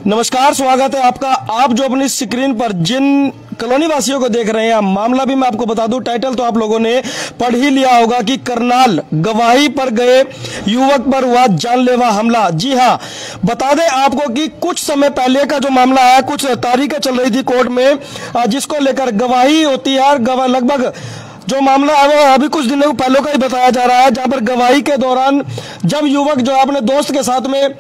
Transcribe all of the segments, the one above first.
नमस्कार, स्वागत है आपका। आप जो अपनी स्क्रीन पर जिन कॉलोनी वासियों को देख रहे हैं, मामला भी मैं आपको बता दूं, टाइटल तो आप लोगों ने पढ़ ही लिया होगा कि करनाल गवाही पर गए युवक पर हुआ जानलेवा हमला। जी हां, बता दें आपको कि कुछ समय पहले का जो मामला है, कुछ तारीखें चल रही थी कोर्ट में, जिसको लेकर गवाही होती है। लगभग जो मामला है वो अभी कुछ दिनों पहले का ही बताया जा रहा है, जहां पर गवाही के दौरान जब युवक जो है अपने दोस्त के साथ में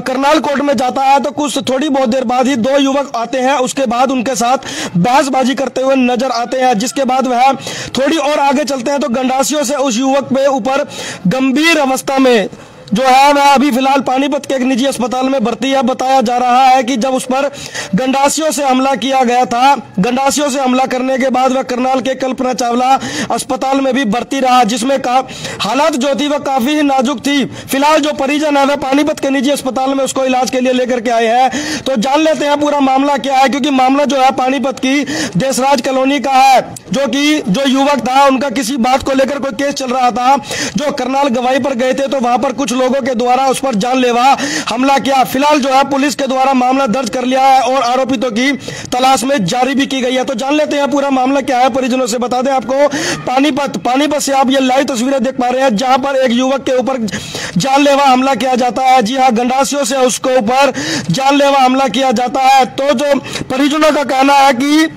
करनाल कोर्ट में जाता है, तो कुछ थोड़ी बहुत देर बाद ही दो युवक आते हैं। उसके बाद उनके साथ बहसबाजी करते हुए नजर आते हैं, जिसके बाद वह थोड़ी और आगे चलते हैं तो गंडासियों से उस युवक पे ऊपर गंभीर अवस्था में जो है वह अभी फिलहाल पानीपत के एक निजी अस्पताल में भर्ती है। बताया जा रहा है कि जब उस पर गंडासियों से हमला किया गया था, गंडासियों से हमला करने के बाद वह करनाल के कल्पना चावला अस्पताल में भी भर्ती रहा, जिसमें हालात जो थी वह काफी ही नाजुक थी। फिलहाल जो परिजन है वह पानीपत के निजी अस्पताल में उसको इलाज के लिए लेकर के आए हैं। तो जान लेते हैं पूरा मामला क्या है, क्योंकि मामला जो है पानीपत की देशराज कॉलोनी का है, जो युवक था उनका किसी बात को लेकर कोई केस चल रहा था। जो करनाल गवाही पर गए थे तो वहां पर कुछ लोगों के द्वारा उस पर जानलेवा हमला किया। फिलहाल जो है पुलिस के द्वारा मामला दर्ज कर लिया है और आरोपितों की तलाश में जारी भी की गई है। तो जान लेते हैं पूरा मामला क्या है परिजनों से। बता दें आपको, पानीपत से आप ये लाइव तस्वीरें देख पा रहे हैं, जहां पर एक युवक के ऊपर जानलेवा हमला किया जाता है। जी हां, गंडासियों से उसके ऊपर जानलेवा हमला किया जाता है। तो जो परिजनों का कहना है कि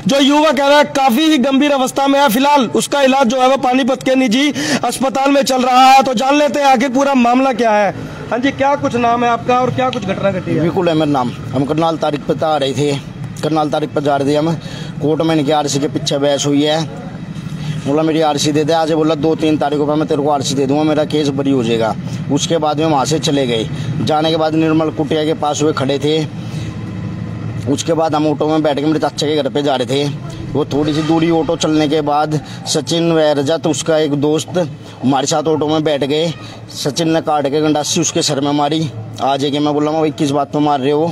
जो युवक है काफी ही गंभीर अवस्था में है। फिलहाल उसका इलाज जो है वो पानीपत के निजी अस्पताल में चल रहा है। तो जान लेते हैं आखिर पूरा मामला क्या है। हाँ जी, क्या कुछ नाम है आपका और क्या कुछ घटना घटी है? बिल्कुल अहमद नाम। हम करनाल तारीख पर आ रहे थे, करनाल तारीख पर जा रहे थे हम। कोर्ट में इनकी आरसी के पीछे बहस हुई है। बोला मेरी आरसी दे दे। आज बोला 2-3 तारीखों पर मैं तेरे को आरसी दे दूंगा, मेरा केस बरी हो जाएगा। उसके बाद में वहाँ से चले गए। जाने के बाद निर्मल कुटिया के पास हुए खड़े थे। उसके बाद हम ऑटो में बैठ के मेरे चाचा के घर पे जा रहे थे। वो थोड़ी सी दूरी ऑटो चलने के बाद सचिन व रजत उसका एक दोस्त हमारे साथ ऑटो में बैठ गए। सचिन ने काट के गंडासी उसके सर में मारी। आ जाएगी। मैं बोला भाई किस बात पर मार रहे हो?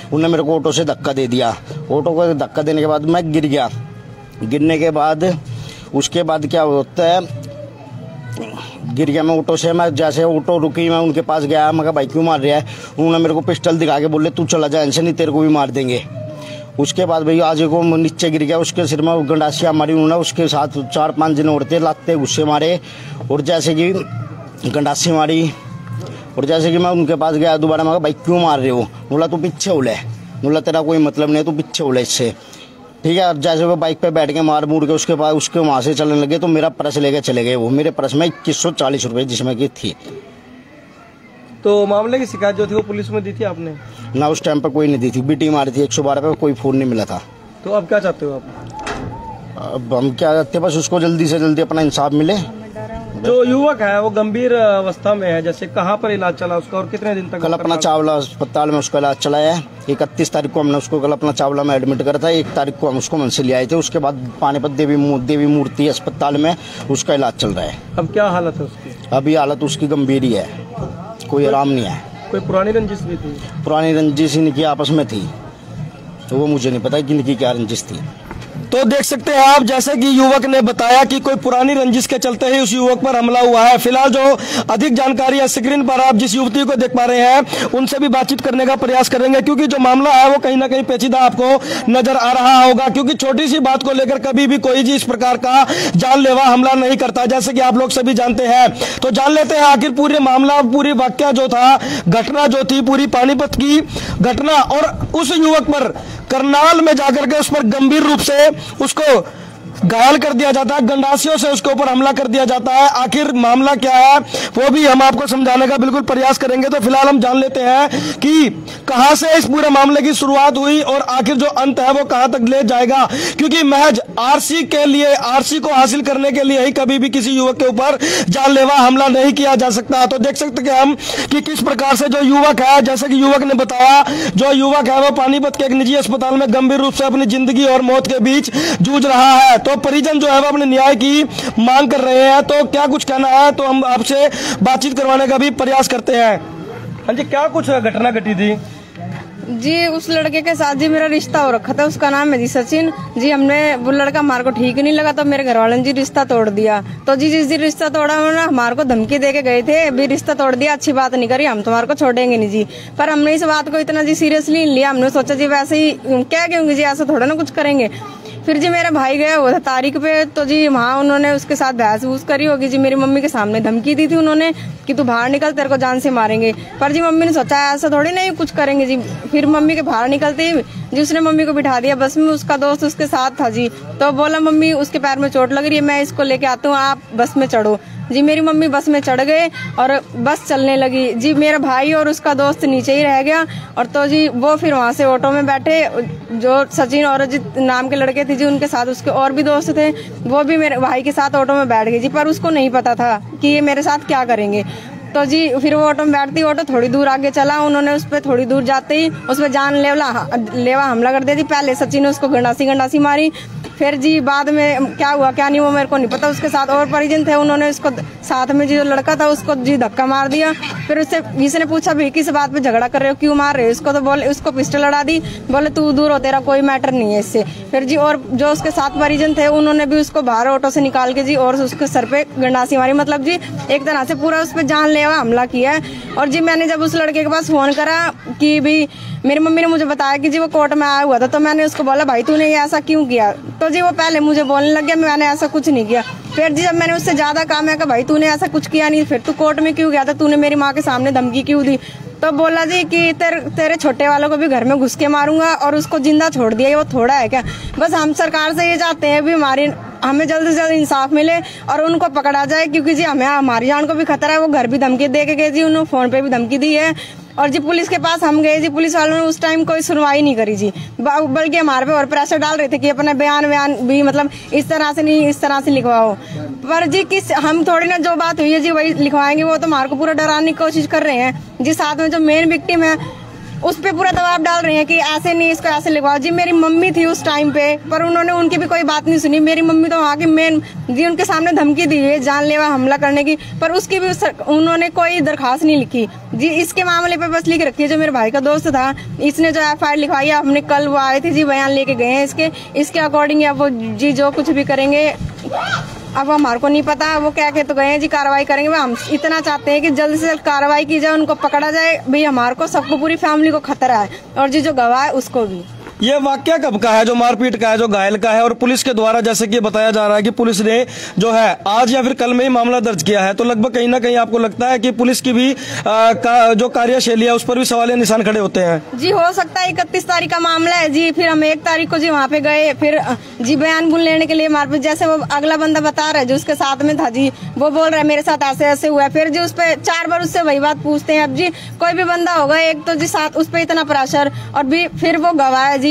उन्होंने मेरे को ऑटो से धक्का दे दिया। ऑटो को धक्का देने के बाद मैं गिर गया। गिरने के बाद उसके बाद क्या होता है, गिर गया मैं ऑटो से। मैं जैसे ऑटो रुकी मैं उनके पास गया। मैं कहा भाई क्यों मार रहा है? उन्होंने मेरे को पिस्टल दिखा के बोले तू चला जा, ऐसे नहीं तेरे को भी मार देंगे। उसके बाद भाई आज को नीचे गिर गया। उसके सिर में गंडासियाँ मारी उन्होंने। उसके साथ 4-5 जन औरतें लाते गुस्से मारे और जैसे कि गंडासी मारी। और जैसे कि मैं उनके पास गया दोबारा, मैं कहा भाई क्यों मार रहे हो? बोला तू पीछे उले। बोला तेरा कोई मतलब नहीं, तू पीछे उले इससे, ठीक है। और जैसे वो बाइक पे बैठ के मार मूर के उसके बाद उसके वहाँ से चलने लगे तो मेरा पर्स लेके चले गए। वो मेरे पर्स में 2140 रुपये जिसमें की थी। तो मामले की शिकायत जो थी वो पुलिस में दी थी आपने? ना उस टाइम पर कोई नहीं दी थी। बीटी मारी थी 112 पे, कोई फोन नहीं मिला था। तो अब क्या चाहते हो आप? अब हम क्या चाहते हैं, बस उसको जल्दी से जल्दी अपना इंसाफ मिले। जो युवक है वो गंभीर अवस्था में है, जैसे कहाँ पर इलाज चला उसका और कितने दिन तक? कल्पना चावला अस्पताल में उसका इलाज चला है। 31 तारीख को हमने उसको कल्पना चावला में एडमिट करा था। 1 तारीख को हम उसको मन से ले आए थे। उसके बाद पानीपत देवी मूर्ति अस्पताल में उसका इलाज चल रहा है। अब क्या हालत है उसकी? अभी हालत उसकी गंभीर ही है, कोई आराम नहीं है। कोई पुरानी रंजिश भी थी? पुरानी रंजिश इनकी आपस में थी, तो वो मुझे नहीं पता कि इनकी क्या रंजिश थी। तो देख सकते हैं आप, जैसे कि युवक ने बताया कि कोई पुरानी रंजिश के चलते ही उस युवक पर हमला हुआ है। फिलहाल जो अधिक जानकारी है स्क्रीन पर आप जिस युवती को देख पा रहे हैं उनसे भी बातचीत करने का प्रयास करेंगे, क्योंकि जो मामला है वो कहीं ना कहीं पेचीदा आपको नजर आ रहा होगा। क्योंकि छोटी सी बात को लेकर कभी भी कोई भी इस प्रकार का जानलेवा हमला नहीं करता, जैसे कि आप लोग सभी जानते हैं। तो जान लेते हैं आखिर पूरे मामला, पूरी वाकया जो था, घटना जो थी पूरी पानीपत की घटना, और उस युवक पर करनाल में जाकर के उस पर गंभीर रूप से उसको घायल कर दिया जाता है, गंडासियों से उसके ऊपर हमला कर दिया जाता है। आखिर मामला क्या है वो भी हम आपको समझाने का बिल्कुल प्रयास करेंगे। तो फिलहाल हम जान लेते हैं कि कहां से इस पूरे मामले की शुरुआत हुई और आखिर जो अंत है वो कहां तक ले जाएगा, क्योंकि महज आरसी के लिए, आरसी को हासिल करने के लिए ही कभी भी किसी युवक के ऊपर जानलेवा हमला नहीं किया जा सकता। तो देख सकते हैं हम कि किस प्रकार से जो युवक है, जैसे कि युवक ने बताया, जो युवक है वो पानीपत के एक निजी अस्पताल में गंभीर रूप से अपनी जिंदगी और मौत के बीच जूझ रहा है। तो परिजन जो है वो अपने न्याय की मांग कर रहे हैं। तो क्या कुछ कहना है, तो हम आपसे बातचीत करवाने का भी प्रयास करते हैं। हाँ जी, क्या कुछ घटना घटी थी? जी उस लड़के के साथ जी मेरा रिश्ता हो रखा था, उसका नाम है जी सचिन जी। हमने वो लड़का हमारे को ठीक नहीं लगा तो मेरे घर वालों ने जी रिश्ता तोड़ दिया। तो जी जिस दिन रिश्ता तोड़ा उन्होंने हमारे को धमकी दे के गए थे, अभी रिश्ता तोड़ दिया, अच्छी बात नहीं करी, हम तुम्हारे को छोड़ेंगे नहीं जी। पर हमने इस बात को इतना जी सीरियसली लिया, हमने सोचा जी वैसे ही क्या कहेंगे जी, ऐसा थोड़ा ना कुछ करेंगे। फिर जी मेरा भाई गया हुआ था तारीख पे, तो जी वहाँ उन्होंने उसके साथ बहस वूस करी होगी जी। मेरी मम्मी के सामने धमकी दी थी उन्होंने कि तू बाहर निकल, तेरे को जान से मारेंगे। पर जी मम्मी ने सोचा ऐसा थोड़ी नहीं कुछ करेंगे जी। फिर मम्मी के बाहर निकलते ही जी उसने मम्मी को बिठा दिया बस में, उसका दोस्त उसके साथ था जी। तो बोला मम्मी उसके पैर में चोट लग रही है, मैं इसको लेके आता हूँ, आप बस में चढ़ो जी। मेरी मम्मी बस में चढ़ गए और बस चलने लगी जी। मेरा भाई और उसका दोस्त नीचे ही रह गया। और तो जी वो फिर वहाँ से ऑटो में बैठे, जो सचिन और अजित नाम के लड़के थे जी उनके साथ उसके और भी दोस्त थे, वो भी मेरे भाई के साथ ऑटो में बैठ गए जी। पर उसको नहीं पता था कि ये मेरे साथ क्या करेंगे। तो जी फिर वो ऑटो में बैठती, ऑटो थोड़ी दूर आगे चला, उन्होंने उस पर थोड़ी दूर जाते ही उस पर जानलेवा हमला कर दिया जी। पहले सचिन ने उसको गंडासी मारी, फिर जी बाद में क्या हुआ क्या नहीं वो मेरे को नहीं पता। उसके साथ और परिजन थे, उन्होंने उसको साथ में जो लड़का था उसको जी धक्का मार दिया। फिर उससे किसी ने पूछा भी किस बात पे झगड़ा कर रहे हो, क्यों मार रहे हो इसको, तो बोले उसको पिस्टल लड़ा दी, बोले तू दूर हो, तेरा कोई मैटर नहीं है इससे। फिर जी और जो उसके साथ परिजन थे उन्होंने भी उसको बाहर ऑटो से निकाल के जी और उसके सर पे गंडासी मारी, मतलब जी एक तरह से पूरा उस पर जानलेवा हमला किया है। और जी मैंने जब उस लड़के के पास फोन करा कि भी मेरी मम्मी ने मुझे बताया कि जी वो कोर्ट में आया हुआ था, तो मैंने उसको बोला भाई तूने ये ऐसा क्यों किया, तो जी वो पहले मुझे बोलने लग गया मैंने ऐसा कुछ नहीं किया। फिर जी जब मैंने उससे ज्यादा कहा मैं भाई तूने ऐसा कुछ किया नहीं, फिर तू कोर्ट में क्यों गया था, तूने मेरी माँ के सामने धमकी क्यों दी, तो बोला जी कि तेरे छोटे वालों को भी घर में घुस के मारूंगा और उसको जिंदा छोड़ दिया, वो थोड़ा है क्या। बस हम सरकार से ये चाहते हैं भी हमें जल्द से जल्द इंसाफ मिले और उनको पकड़ा जाए, क्योंकि जी हमें हमारी जान को भी खतरा है। वो घर भी धमकी दे के गए जी, उन्होंने फोन पे भी धमकी दी है। और जी पुलिस के पास हम गए जी, पुलिस वालों ने उस टाइम कोई सुनवाई नहीं करी जी, बल्कि हमारे पे और प्रेशर डाल रहे थे कि अपना बयान भी मतलब इस तरह से नहीं इस तरह से लिखवाओ। पर जी हम थोड़ी ना जो बात हुई है जी वही लिखवाएंगे, वो तो हमारे को पूरा डराने की कोशिश कर रहे हैं जी। साथ में जो मेन विक्टिम है उस पे पूरा दबाव डाल रहे हैं कि ऐसे नहीं इसको ऐसे लिखवाओ जी। मेरी मम्मी थी उस टाइम पे, पर उन्होंने उनकी भी कोई बात नहीं सुनी। मेरी मम्मी तो वहाँ की मेन जी, उनके सामने धमकी दी है जानलेवा हमला करने की, पर उसकी भी उन्होंने कोई दरखास्त नहीं लिखी जी। इसके मामले पे बस लिख रखी है, जो मेरे भाई का दोस्त था इसने जो FIR लिखवाई है, हमने कल वो आए थे जी बयान लेके गए हैं इसके अकॉर्डिंग अब वो जी जो कुछ भी करेंगे अब हमारे को नहीं पता, वो क्या कहते गए हैं जी कार्रवाई करेंगे। हम इतना चाहते हैं कि जल्द से जल्द कार्रवाई की जाए, उनको पकड़ा जाए भाई, हमारे को सबको पूरी फैमिली को खतरा है और जी जो गवाह है उसको भी। ये वाकया कब का है जो मारपीट का है, जो घायल का है, और पुलिस के द्वारा जैसे कि बताया जा रहा है कि पुलिस ने जो है आज या फिर कल में ही मामला दर्ज किया है, तो लगभग कहीं ना कहीं आपको लगता है कि पुलिस की भी जो कार्यशैली है उस पर भी सवालिया निशान खड़े होते हैं जी। हो सकता है 31 तारीख का मामला है जी, फिर हम 1 तारीख को जी वहाँ पे गए, फिर जी बयान बुन लेने के लिए मारपीट, जैसे वो अगला बंदा बता रहा है जो उसके साथ में था जी, वो बोल रहा है मेरे साथ ऐसे ऐसे हुआ है। फिर जी उस पर 4 बार उससे वही बात पूछते हैं। अब जी कोई भी बंदा होगा एक तो जी साथ उस पर इतना प्रेशर, और भी फिर वो गवाह है जी,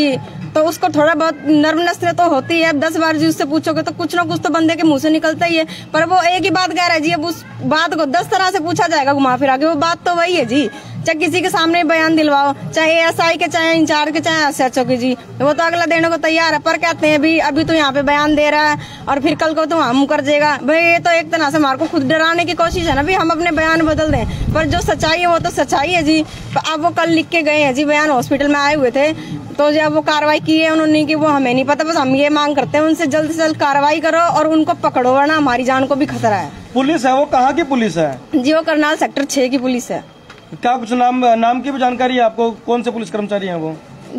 तो उसको थोड़ा बहुत नर्वसनेस तो होती है। अब 10 बार जी उससे पूछोगे तो कुछ ना कुछ तो बंदे के मुंह से निकलता ही है, पर वो एक ही बात कह रहा है जी। अब उस बात को 10 तरह से पूछा जाएगा घुमा फिरा के, वो बात तो वही है जी। चाहे किसी के सामने बयान दिलवाओ, चाहे ASI के, चाहे इंचार्ज के, चाहे SHO के जी, वो तो अगला देने को तैयार है, पर कहते हैं भी अभी तो यहाँ पे बयान दे रहा है और फिर कल को तो हम कर देगा भाई। ये तो एक तरह से हमारे को खुद डराने की कोशिश है ना भी, हम अपने बयान बदल दें, पर जो सच्चाई है वो तो सच्चाई है जी। अब वो कल लिख के गए हैं जी बयान, हॉस्पिटल में आए हुए थे, तो जब वो कार्रवाई की है उन्होंने कि वो हमें नहीं पता, बस हम ये मांग करते हैं उनसे जल्द से जल्द कार्रवाई करो और उनको पकड़ो, वरना हमारी जान को भी खतरा है। पुलिस है वो कहाँ की पुलिस है जी? वो करनाल सेक्टर 6 की पुलिस है। क्या कुछ नाम की भी जानकारी है आपको, कौन से पुलिस कर्मचारी हैं वो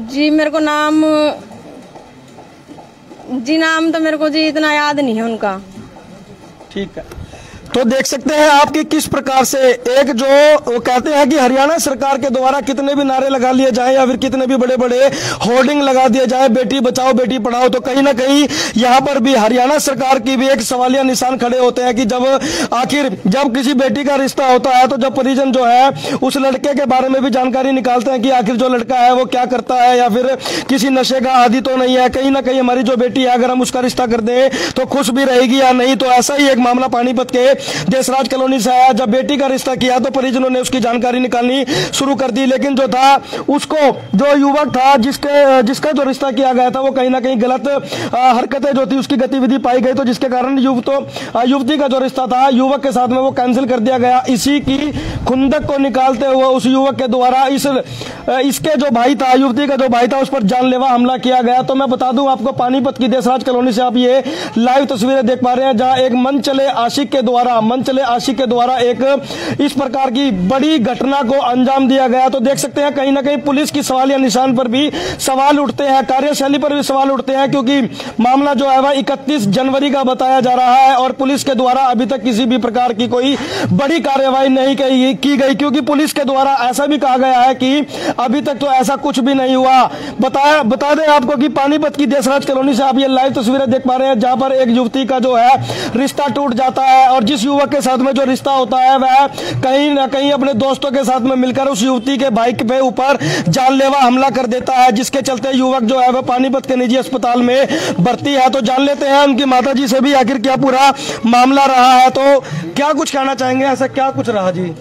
जी? मेरे को नाम तो मेरे को जी इतना याद नहीं है उनका। ठीक है, तो देख सकते हैं आपकी किस प्रकार से एक जो वो कहते हैं कि हरियाणा सरकार के द्वारा कितने भी नारे लगा लिए जाएं या फिर कितने भी बड़े बड़े होर्डिंग लगा दिए जाए बेटी बचाओ बेटी पढ़ाओ, तो कहीं ना कहीं यहाँ पर भी हरियाणा सरकार की भी एक सवालिया निशान खड़े होते हैं कि जब किसी बेटी का रिश्ता होता है तो जब परिजन जो है उस लड़के के बारे में भी जानकारी निकालते हैं कि आखिर जो लड़का है वो क्या करता है या फिर किसी नशे का आदी तो नहीं है, कहीं ना कहीं हमारी जो बेटी है अगर हम उसका रिश्ता कर दें तो खुश भी रहेगी या नहीं। तो ऐसा ही एक मामला पानीपत के देशराज कॉलोनी से आया। जब बेटी का रिश्ता किया तो परिजनों ने उसकी जानकारी निकालनी शुरू कर दी, लेकिन जो था उसको जो युवक था जिसका जो रिश्ता किया गया था वो कहीं ना कहीं गलत हरकतें जो थी उसकी गतिविधि पाई गई, तो जिसके कारण युवती का जो रिश्ता था युवक के साथ में वो कैंसिल कर दिया गया। इसी की खुंदक को निकालते हुए उस युवक के द्वारा इसके जो भाई था, युवती का जो भाई था, उस पर जानलेवा हमला किया गया। तो मैं बता दूं आपको, पानीपत की देशराज कॉलोनी से आप ये लाइव तस्वीरें देख पा रहे हैं, जहां एक मनचले आशिक के द्वारा एक इस प्रकार की बड़ी घटना को अंजाम दिया गया। तो देख सकते हैं कहीं ना कहीं पुलिस की सवालिया निशान पर भी सवाल उठते हैं, कार्यशैली पर भी सवाल उठते हैं, क्योंकि मामला जो है वह 31 जनवरी का बताया जा रहा है और पुलिस के द्वारा अभी तक किसी भी प्रकार की कोई बड़ी कार्रवाई नहीं की गई, क्योंकि पुलिस के द्वारा ऐसा भी कहा गया है कि अभी तक तो ऐसा कुछ भी नहीं हुआ। बता दें आपको कि पानीपत की देशराज कॉलोनी से आप ये लाइव तस्वीरें देख पा रहे हैं, जहां पर एक युवती का जो है रिश्ता टूट जाता है और जिस युवक के साथ में जो रिश्ता होता है वह कहीं ना कहीं अपने दोस्तों के साथ में मिलकर उस युवती के बाइक पे ऊपर जानलेवा हमला कर देता है, जिसके चलते युवक जो है वह पानीपत के निजी अस्पताल में भर्ती है। तो जान लेते हैं उनकी माताजी से भी आखिर क्या पूरा मामला रहा है। तो क्या कुछ कहना चाहेंगे, ऐसा क्या कुछ रहा जी?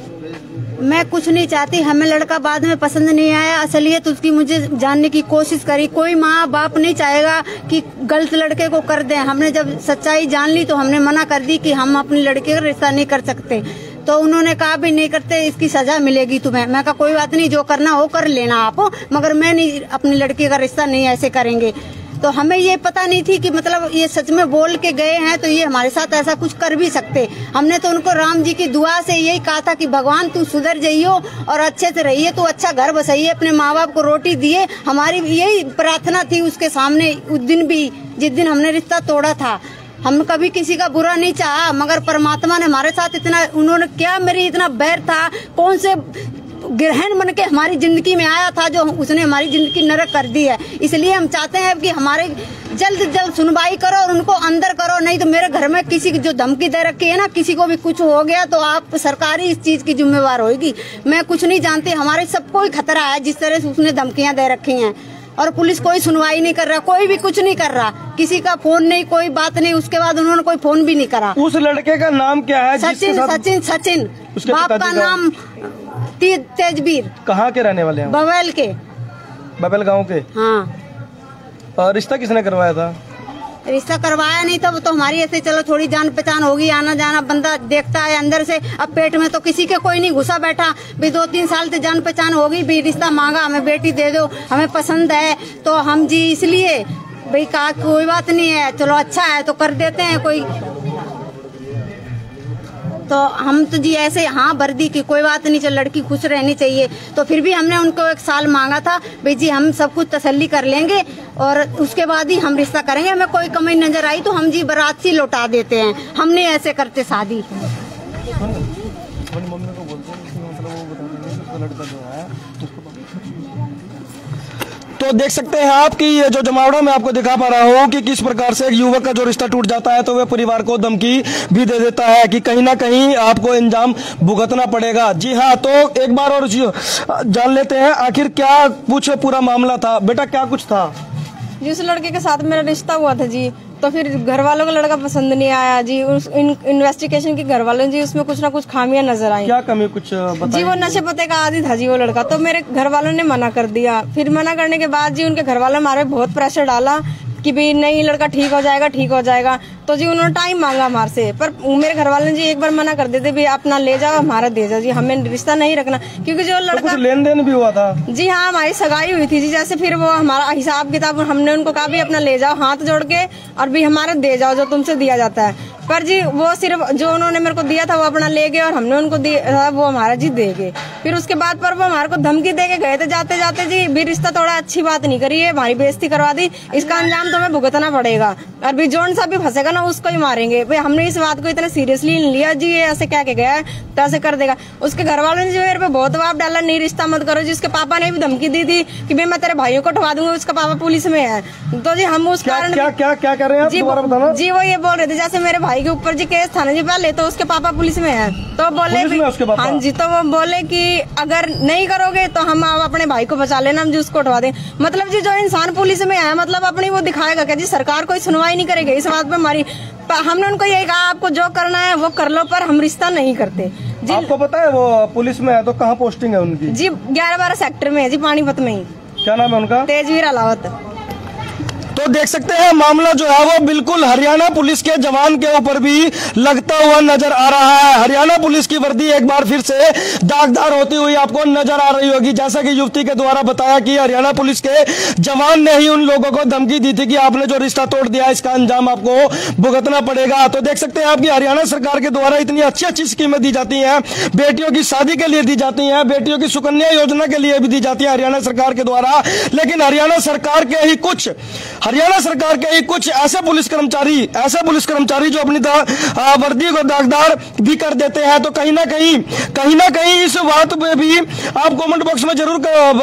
मैं कुछ नहीं चाहती, हमें लड़का बाद में पसंद नहीं आया, असलियत उसकी मुझे जानने की कोशिश करी। कोई माँ बाप नहीं चाहेगा कि गलत लड़के को कर दें। हमने जब सच्चाई जान ली तो हमने मना कर दी कि हम अपने लड़के का रिश्ता नहीं कर सकते। तो उन्होंने कहा भी नहीं करते, इसकी सजा मिलेगी तुम्हें। मैं कहा कोई बात नहीं, जो करना हो कर लेना आप, मगर मैं नहीं, अपने लड़के का रिश्ता नहीं ऐसे करेंगे। तो हमें ये पता नहीं थी कि मतलब ये सच में बोल के गए हैं तो ये हमारे साथ ऐसा कुछ कर भी सकते। हमने तो उनको राम जी की दुआ से यही कहा था कि भगवान तू सुधर जाइयो और अच्छे से रहिए, तू अच्छा घर बसाइए, अपने माँ बाप को रोटी दिए। हमारी यही प्रार्थना थी उसके सामने उस दिन भी, जिस दिन हमने रिश्ता तोड़ा था। हम कभी किसी का बुरा नहीं चाहा, मगर परमात्मा ने हमारे साथ इतना, उन्होंने क्या मेरी इतना बैर था, कौन से ग्रहण बन के हमारी जिंदगी में आया था जो उसने हमारी जिंदगी नरक कर दी है। इसलिए हम चाहते हैं कि हमारे जल्द सुनवाई करो और उनको अंदर करो, नहीं तो मेरे घर में किसी की जो धमकी दे रखी है ना, किसी को भी कुछ हो गया तो आप सरकारी इस चीज की जिम्मेवार होगी। मैं कुछ नहीं जानती, हमारे सबको ही खतरा है जिस तरह से उसने धमकियां दे रखी हैं और पुलिस कोई सुनवाई नहीं कर रहा, कोई भी कुछ नहीं कर रहा, किसी का फोन नहीं, कोई बात नहीं। उसके बाद उन्होंने कोई फोन भी नहीं करा। उस लड़के का नाम क्या है? सचिन बाप का नाम तेजवीर। कहाँ के रहने वाले हैं? बबेल के, बबेल गांव के। हाँ। और रिश्ता किसने करवाया था? रिश्ता करवाया नहीं था, वो तो हमारी ऐसे चलो थोड़ी जान पहचान होगी, आना जाना बंदा देखता है अंदर से। अब पेट में तो किसी के कोई नहीं घुसा बैठा भी, 2-3 साल से जान पहचान होगी भी, रिश्ता मांगा हमें बेटी दे दो, हमें पसंद है तो हम जी इसलिए भाई कहा कोई बात नहीं है, चलो अच्छा है तो कर देते हैं कोई। तो हम तो जी ऐसे हाँ भर दी कि कोई बात नहीं, चल लड़की खुश रहनी चाहिए। तो फिर भी हमने उनको 1 साल मांगा था भाई जी हम सब कुछ तसल्ली कर लेंगे और उसके बाद ही हम रिश्ता करेंगे। हमें कोई कमी नजर आई तो हम जी बारात सी लौटा देते हैं, हम नहीं ऐसे करते शादी। तो देख सकते हैं आप कि ये जो जमावड़ा मैं आपको दिखा पा रहा हूँ कि किस प्रकार से एक युवक का जो रिश्ता टूट जाता है तो वह परिवार को धमकी भी दे देता है कि कहीं ना कहीं आपको इंजाम भुगतना पड़ेगा। जी हाँ, तो एक बार और जान लेते हैं आखिर क्या कुछ पूरा मामला था। बेटा क्या कुछ था? जिस लड़के के साथ मेरा रिश्ता हुआ था जी, तो फिर घर वालों को लड़का पसंद नहीं आया जी। उस इन्वेस्टिगेशन के घर वालों जी उसमें कुछ ना कुछ खामियां नजर आई। क्या कमी कुछ बताइए? जी वो नशे पते का आदी था जी वो लड़का, तो मेरे घर वालों ने मना कर दिया। फिर मना करने के बाद जी उनके घर वालों हमारे बहुत प्रेशर डाला कि भाई नहीं लड़का ठीक हो जाएगा, ठीक हो जाएगा। तो जी उन्होंने टाइम मांगा हमारे से, पर मेरे घर वाले जी एक बार मना कर देते भाई अपना ले जाओ, हमारा दे जाओ जी, हमें रिश्ता नहीं रखना। क्योंकि जो लड़का तो लेन देन भी हुआ था जी, हाँ हमारी सगाई हुई थी जी। जैसे फिर वो हमारा हिसाब किताब हमने उनको कहा भी अपना ले जाओ हाथ जोड़ के और भी हमारा दे जाओ जो तुमसे दिया जाता है। पर जी वो सिर्फ जो उन्होंने मेरे को दिया था वो अपना ले गए और हमने उनको दिया वो हमारा जी दे गए। फिर उसके बाद पर वो हमारे को धमकी दे के गए थे जाते जाते जी भी रिश्ता थोड़ा अच्छी बात नहीं करी है, हमारी बेइज्जती करवा दी, इसका अंजाम तुम्हें भुगतना पड़ेगा और भी जोन सा भी फंसेगा ना उसको ही मारेंगे। भाई हमने इस बात को इतना सीरियसली नहीं लिया जी, ये ऐसे कह के गया है तो ऐसे कर देगा। उसके घर वालों ने जो मेरे पे बहुत दबाव डाला, नहीं रिश्ता मत करो जी। उसके पापा ने भी धमकी दी थी कि भाई मैं तेरे भाइयों को उठवा दूंगा, उसका पापा पुलिस में है। तो जी हम उस कारण क्या कर रहे हैं जी वो ये बोल रहे थे जैसे मेरे भाई के ऊपर जी केस था ना जी पहले, तो उसके पापा पुलिस में है। तो बोले हाँ जी, तो वो बोले कि अगर नहीं करोगे तो हम अपने भाई को बचा लेना, हम जी उसको उठवा दें। मतलब जी जो इंसान पुलिस में है मतलब अपनी वो दिखाएगा क्या जी? सरकार कोई सुनवाई नहीं करेगी इस बात पे हमारी। हमने उनको यही कहा आपको जो करना है वो कर लो, पर हम रिश्ता नहीं करते जी। आपको पता है वो पुलिस में है तो कहाँ पोस्टिंग है उनकी? जी 11-12 सेक्टर में है जी, पानीपत में ही। क्या नाम है उनका? तेजवीर अलावत। तो देख सकते हैं मामला जो है वो बिल्कुल हरियाणा पुलिस के जवान के ऊपर भी लगता हुआ नजर आ रहा है। हरियाणा पुलिस की वर्दी एक बार फिर से दागदार होती हुई आपको नजर आ रही होगी। जैसा कि युवती के द्वारा बताया कि हरियाणा पुलिस के जवान ने ही उन लोगों को धमकी दी थी कि आपने जो रिश्ता तोड़ दिया इसका अंजाम आपको भुगतना पड़ेगा। तो देख सकते हैं आपकी हरियाणा सरकार के द्वारा इतनी अच्छी अच्छी स्कीमें दी जाती हैं, बेटियों की शादी के लिए दी जाती हैं, बेटियों की सुकन्या योजना के लिए भी दी जाती है हरियाणा सरकार के द्वारा, लेकिन हरियाणा सरकार के ही कुछ ऐसे पुलिस कर्मचारी जो अपनी वर्दी को दागदार भी कर देते हैं। तो कहीं ना कहीं इस बात पे भी आप कमेंट बॉक्स में जरूर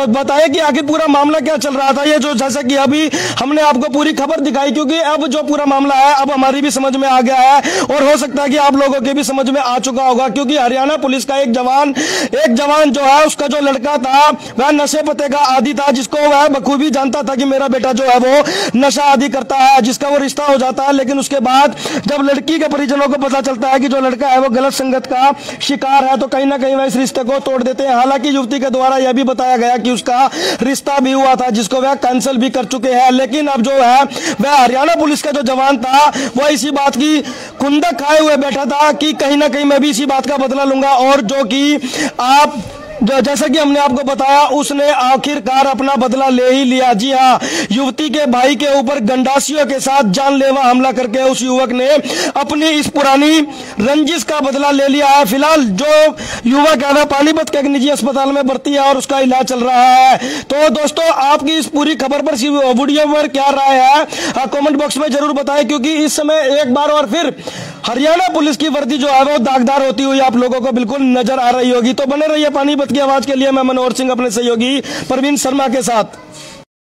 बताएं कि आगे पूरा मामला क्या चल रहा था। ये जो जैसा कि अभी हमने आपको पूरी खबर दिखाई, क्योंकि अब जो पूरा मामला है अब हमारी भी समझ में आ गया है और हो सकता है कि आप लोगों के भी समझ में आ चुका होगा, क्योंकि हरियाणा पुलिस का एक जवान जो है उसका जो लड़का था वह नशे पते का आदी था, जिसको वह बखूबी जानता था कि मेरा बेटा जो है वो नशा आदि करता है, जिसका वो रिश्ता हो जाता है। लेकिन उसके बाद जब लड़की के परिजनों को पता चलता है कि जो लड़का है वो गलत संगत का शिकार है, तो कहीं ना कहीं वह इस रिश्ते को तोड़ देते हैं। हालांकि युवती के द्वारा यह भी बताया गया कि उसका रिश्ता भी हुआ था जिसको वह कैंसिल भी कर चुके हैं, लेकिन अब जो है वह हरियाणा पुलिस का जो जवान था वह इसी बात की खुंदक खाए हुए बैठा था कि कहीं ना कहीं मैं भी इसी बात का बदला लूंगा। और जो कि जैसा कि हमने आपको बताया उसने आखिरकार अपना बदला ले ही लिया। जी हाँ, युवती के भाई के ऊपर गंडासियों के साथ जानलेवा हमला करके उस युवक ने अपनी इस पुरानी रंजिश का बदला ले लिया है। फिलहाल जो युवक है ना पानीपत के एक निजी अस्पताल में भर्ती है और उसका इलाज चल रहा है। तो दोस्तों आपकी इस पूरी खबर पर वीडियो पर क्या राय है कमेंट बॉक्स में जरूर बताएं, क्योंकि इस समय एक बार और फिर हरियाणा पुलिस की वर्दी जो है वो दागदार होती हुई आप लोगों को बिल्कुल नजर आ रही होगी। तो बने रहिए पानीपत की आवाज के लिए। मैं मनोहर सिंह अपने सहयोगी परवीन शर्मा के साथ।